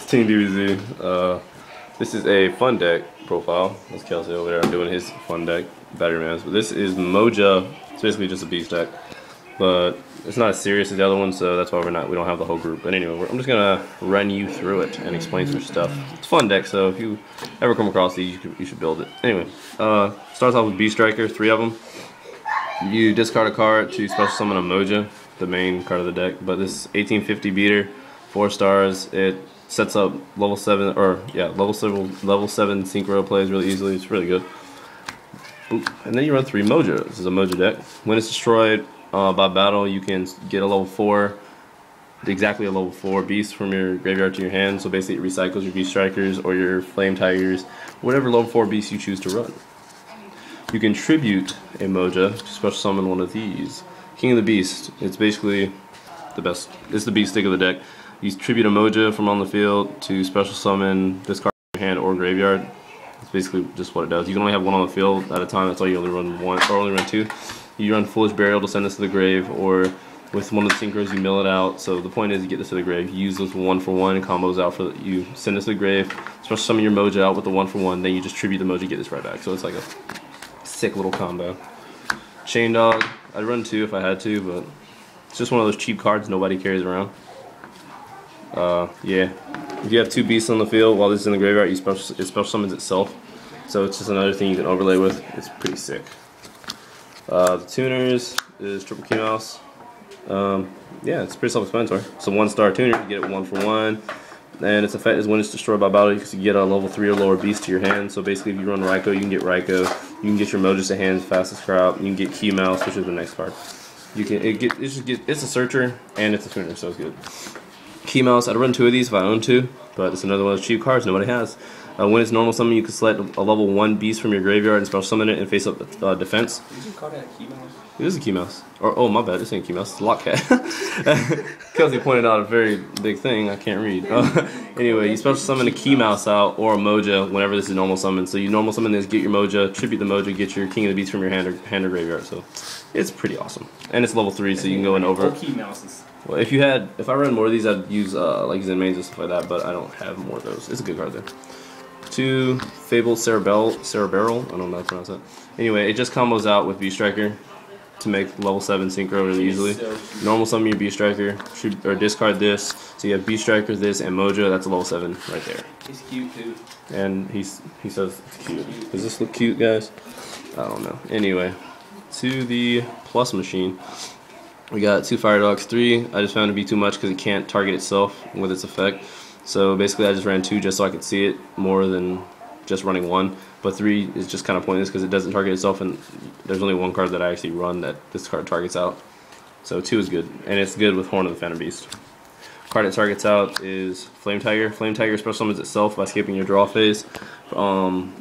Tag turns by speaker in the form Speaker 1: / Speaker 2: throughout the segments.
Speaker 1: Teamdbz. This is a fun deck profile. That's Kelsey over there doing his fun deck, Battery Mans. But this is Moja. It's basically just a beast deck, but it's not as serious as the other one, so that's why we don't have the whole group. But anyway, I'm just gonna run you through it and explain some stuff. It's a fun deck, so if you ever come across these, you should build it. Anyway, starts off with Beast Striker, 3 of them. You discard a card to special summon a Moja, the main card of the deck. But this 1850 beater, 4 stars. It sets up level 7 synchro plays really easily. It's really good. Boop. And then you run 3 Moja. This is a Moja deck. When it's destroyed by battle, you can get a level 4, exactly a level 4 beast from your graveyard to your hand. So basically, it recycles your Beast Strikers or your Flame Tigers, whatever level 4 beast you choose to run. You can tribute a Moja to special summon one of these. King of the Beast. It's basically the best. It's the beast stick of the deck. You tribute a Moja from on the field to special summon this card in your hand or graveyard. It's basically just what it does. You can only have one on the field at a time. That's all you only run one, or only run 2. You run Foolish Burial to send this to the grave, or with one of the synchros you mill it out. So the point is you get this to the grave. You use this 1-for-1 combos out for you send this to the grave. Special summon your Moja out with the 1-for-1. Then you just tribute the Moja, get this right back. So it's like a sick little combo. Chain Dog. I'd run 2 if I had to, but it's just one of those cheap cards nobody carries around. Yeah. If you have 2 beasts on the field while this is in the graveyard, it special summons itself. So it's just another thing you can overlay with. It's pretty sick. The tuners is triple key mouse. Yeah, it's pretty self-explanatory. It's a 1-star tuner. You get it 1-for-1. And its effect is when it's destroyed by battle, you can get a level 3 or lower beast to your hand. So basically, if you run Raikou, you can get Raikou. You can get your Mojas to hand fast as crap. You can get Key Mouse, which is the next card. You can it's a searcher and it's a tuner, so it's good. Key Mouse, I'd run 2 of these if I own 2, but it's another one of those cheap cards nobody has. When it's normal summon, you can select a level 1 beast from your graveyard and special summon it and face up defense.
Speaker 2: Did you call that a Key Mouse?
Speaker 1: It is a Key Mouse. Or, oh, my bad, this ain't Key Mouse, it's a Lockcat. Kelsey pointed out a very big thing I can't read. Anyway, you special summon a Key Mouse out or a Moja whenever this is normal summon. So you normal summon this, get your Moja, tribute the Moja, get your King of the Beast from your hand or graveyard. So it's pretty awesome. And it's level 3, so you can go in over.
Speaker 2: Key Mouses.
Speaker 1: Well, if I run more of these, I'd use like Zen Mains and stuff like that, but I don't have more of those. It's a good card though. 2 Fabled Cerebral. I don't know how to pronounce that. Anyway, it just combos out with Beast Striker to make level 7 synchro really easily. Normal summon your Beast Striker, or discard this. So you have Beast Striker, this, and Moja. That's a level 7 right there.
Speaker 2: He's cute too.
Speaker 1: And he says it's cute. Does this look cute, guys? I don't know. Anyway, to the plus machine. We got 2 Fire Dogs, 3. I just found it to be too much because it can't target itself with its effect. So basically I just ran 2 just so I could see it more than just running 1. But 3 is just kind of pointless because it doesn't target itself, and there's only 1 card that I actually run that this card targets out. So 2 is good, and it's good with Horn of the Phantom Beast. Card that targets out is Flame Tiger. Flame Tiger special summons itself by skipping your draw phase.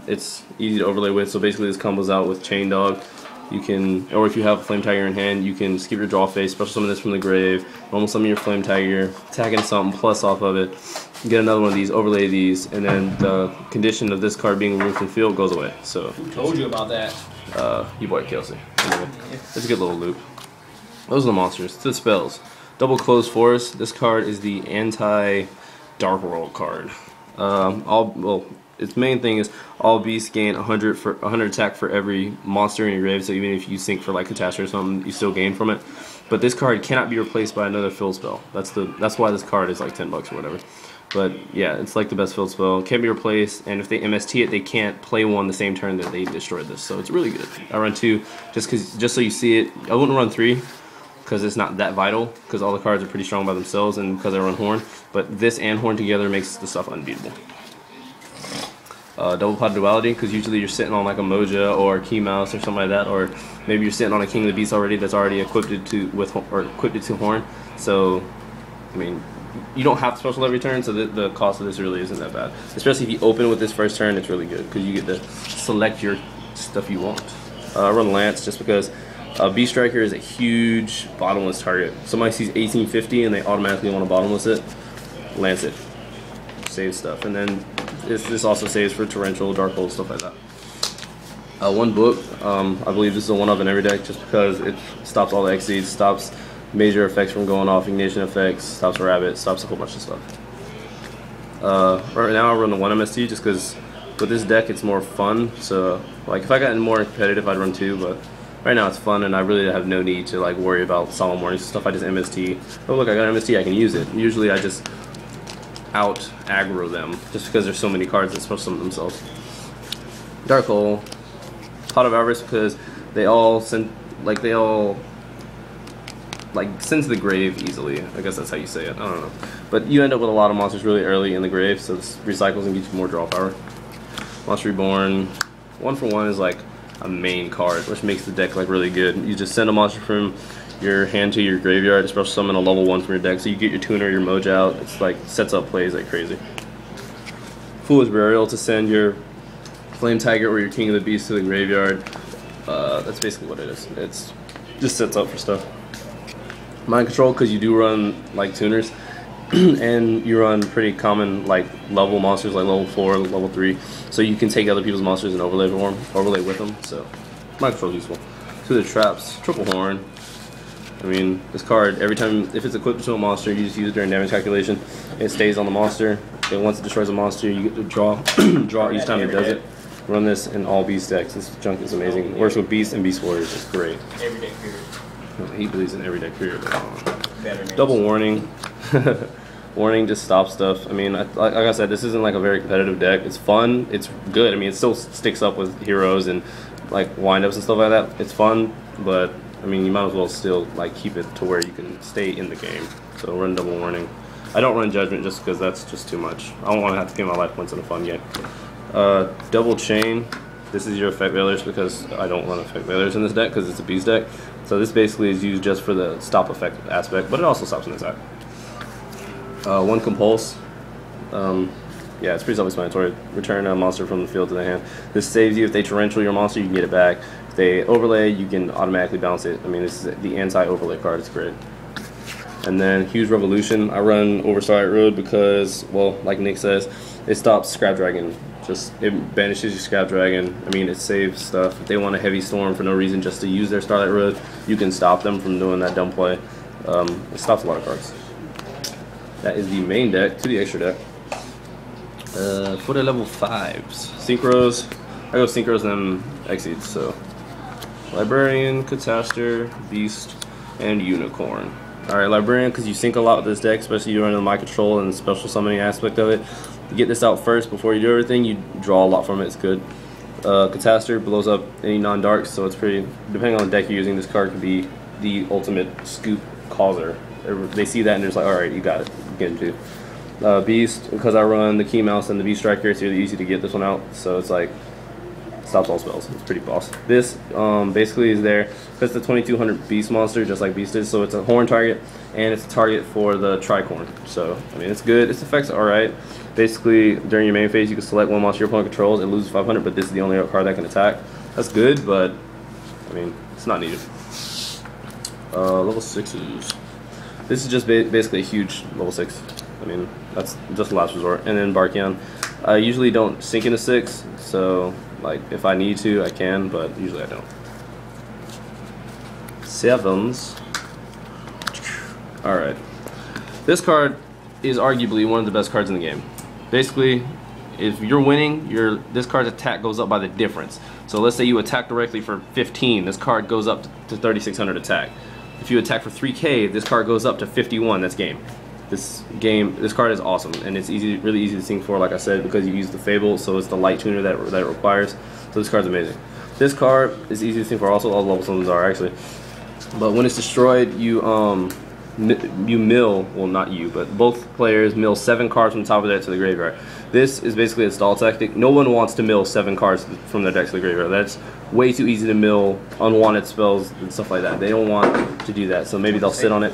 Speaker 1: It's easy to overlay with, so basically this combos out with Chain Dog. You can, or if you have a Flame Tiger in hand, you can skip your draw phase, special summon this from the grave, normal summon your Flame Tiger, attacking something plus off of it, get another one of these, overlay these, and then the condition of this card being removed from the field goes away. So
Speaker 2: who told you about that?
Speaker 1: You boy Kelsey. Anyway, it's a good little loop. Those are the monsters. To the spells. Double Closed Forest. This card is the anti-Dark World card. Its main thing is all beasts gain 100 attack for every monster in your grave. So even if you sink for like Catastrophe or something, you still gain from it. But this card cannot be replaced by another field spell. That's why this card is like $10 or whatever. But yeah, it's like the best field spell. Can't be replaced, and if they MST it, they can't play one the same turn that they destroyed this. So it's really good. I run 2 just so you see it. I wouldn't run 3 because it's not that vital, because all the cards are pretty strong by themselves, and because I run Horn. But this and Horn together makes the stuff unbeatable. Double Pot Duality, because usually you're sitting on like a Moja or a Key Mouse or something like that, or maybe you're sitting on a King of the Beast already that's already equipped to Horn. So, I mean, you don't have to special every turn, so the cost of this really isn't that bad. Especially if you open with this first turn, it's really good because you get to select your stuff you want. I run Lance just because Beast Striker is a huge bottomless target. Somebody sees 1850 and they automatically want to bottomless it. Lance it. Save stuff, and then this also saves for Torrential, Dark Hole, stuff like that. 1 book, I believe this is a 1-of in every deck just because it stops all the Exceeds, stops major effects from going off, ignition effects, stops Rabbit, stops a whole bunch of stuff. Right now I run the 1 MST just because with this deck it's more fun. So like if I got more competitive I'd run 2, but right now it's fun and I really have no need to like worry about solemn warnings and stuff. I just MST. Oh look, I got MST, I can use it. Usually I just out aggro them just because there's so many cards that special summon themselves. Dark Hole, Pot of Avarice because they all send like send to the grave easily. I guess that's how you say it. I don't know. But you end up with a lot of monsters really early in the grave, so this recycles and gives you more draw power. Monster Reborn, 1 for 1 is like a main card, which makes the deck like really good. You just send a monster from your hand to your graveyard, special summon a level 1 from your deck, so you get your tuner, your Moja out. It's like sets up plays like crazy. Foolish Burial to send your Flame Tiger or your King of the Beast to the graveyard. That's basically what it is. It's just sets up for stuff. Mind Control because you do run like tuners and you run pretty common like level monsters like level 4, level 3, so you can take other people's monsters and overlay with them. So Mind Control is useful. To the traps, Triple Horn. I mean, this card, every time if it's equipped to a monster, you just use it during damage calculation. It stays on the monster, and once it destroys a monster, you get to draw each time it does it. Run this in all beast decks. This junk is amazing. It works with beast and beast warriors. It's great.
Speaker 2: Every deck period.
Speaker 1: He believes in every deck period.
Speaker 2: Better
Speaker 1: Double warning. Warning just stops stuff. I mean, like I said, this isn't like a very competitive deck. It's fun. It's good. I mean, it still sticks up with heroes and like windups and stuff like that. It's fun, but I mean, you might as well still like keep it to where you can stay in the game. So run double warning. I don't run judgment just because that's just too much. I don't want to have to pay my life points in a fun game. Double chain. This is your effect failures because I don't run effect failures in this deck because it's a beast deck. So this basically is used just for the stop effect aspect, but it also stops an attack. 1 compulse. Yeah, it's pretty self-explanatory. Return a monster from the field to the hand. This saves you if they torrential your monster, you can get it back. If they overlay, you can automatically bounce it. I mean, this is the anti-overlay card. It's great. And then Huge Revolution. I run over Starlight Road because, well, like Nick says, it stops Scrap Dragon. It banishes your Scrap Dragon. I mean, it saves stuff. If they want a Heavy Storm for no reason just to use their Starlight Road, you can stop them from doing that dumb play. It stops a lot of cards. That is the main deck. To the extra deck. For the level 5s. Synchros. I go Synchros and Exceeds, so. Librarian, Catastor, Beast, and Unicorn. Alright, Librarian, because you sync a lot with this deck, especially you run the Mind Control and the special summoning aspect of it. You get this out first before you do everything, you draw a lot from it, it's good. Catastor blows up any non-darks, so it's pretty, depending on the deck you're using, this card could be the ultimate scoop causer. They see that and they're just like, alright, you got it, get into. Beast, because I run the Key Mouse and the Beast Striker, it's really easy to get this one out, so it's like, stops all spells. It's pretty boss. This basically is there because it's the 2200 beast monster, just like Beast is, so it's a horn target and it's a target for the tricorn. So I mean, it's good. Its effects are alright. Basically, during your main phase, you can select one monster your opponent controls. It loses 500, but this is the only card that can attack. That's good, but I mean, it's not needed. Level 6s. This is just basically a huge level 6. I mean, that's just the last resort. And then Barkion. I usually don't sink into 6, so like if I need to, I can, but usually I don't. 7s. Alright. This card is arguably one of the best cards in the game. Basically, if you're winning, this card's attack goes up by the difference. So let's say you attack directly for 15, this card goes up to 3600 attack. If you attack for 3k, this card goes up to 51, that's game. This card is awesome, and it's really easy to sync for, like I said, because you use the Fable, so it's the light tuner that it requires. So this card's amazing. This card is easy to sync for also, all the level summons are actually. But when it's destroyed, you mill, well not you, but both players mill 7 cards from the top of their deck to the graveyard. This is basically a stall tactic. No one wants to mill 7 cards from their deck to the graveyard. That's way too easy to mill unwanted spells and stuff like that. They don't want to do that, so maybe they'll sit on it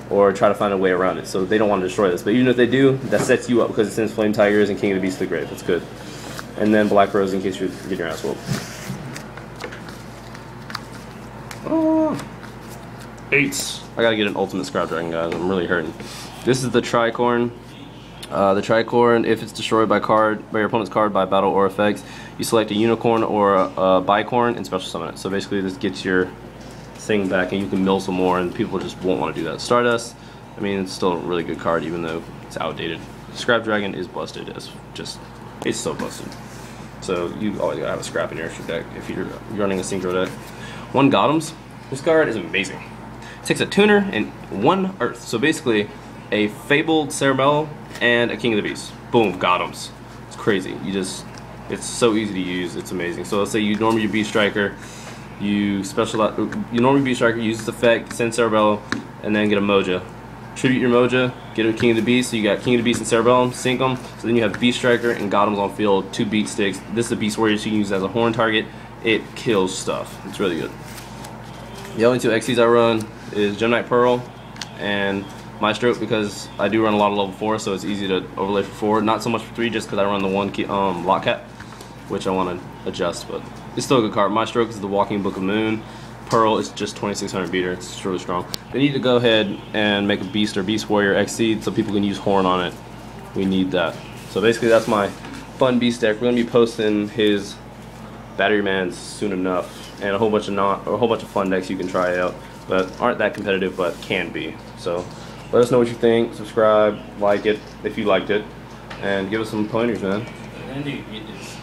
Speaker 1: or try to find a way around it. So they don't want to destroy this. But even if they do, that sets you up because it sends Flame Tigers and King of the Beast to the grave. That's good. And then Black Rose in case you're getting your ass whooped. 8s. I gotta get an ultimate Scrap Dragon, guys. I'm really hurting. This is the Tricorn. The Tricorn, if it's destroyed by your opponent's card by battle or effects, you select a Unicorn or a Bicorn and special summon it. So basically this gets your thing back and you can mill some more and people just won't want to do that. Stardust, I mean, it's still a really good card even though it's outdated. Scrap Dragon is busted. It's so busted. So you always gotta have a scrap in your deck if you're running a synchro deck. 1 Gotham's. This card is amazing. It takes a tuner and 1 earth. So basically, a Fabled Cerebellum and a King of the Beast. Boom, Gotham's. It's crazy. It's so easy to use. It's amazing. So let's say you normally your Beast Striker, you normally Beast Striker, use this effect, send Cerebellum, and then get a Moja. Tribute your Moja, get a King of the Beast, so you got King of the Beast and Cerebellum, sync them, so then you have Beast Striker and Gotham's on field, 2 beat sticks. This is a Beast Warrior, so you can use it as a horn target. It kills stuff. It's really good. The only 2 XCs I run is Gemini Pearl and Maestro, because I do run a lot of level 4, so it's easy to overlay for 4. Not so much for 3, just because I run the 1 key, lock cap, which I want to adjust, but it's still a good card. Maestro is the Walking Book of Moon. Pearl is just 2600 beater. It's really strong. They need to go ahead and make a Beast or Beast Warrior XC so people can use Horn on it. We need that. So basically, that's my fun Beast deck. We're gonna be posting his Battery Mans soon enough, and a whole bunch of fun decks you can try out, but aren't that competitive, but can be. So let us know what you think. Subscribe, like it if you liked it, and give us some pointers, man.
Speaker 2: And then you get this.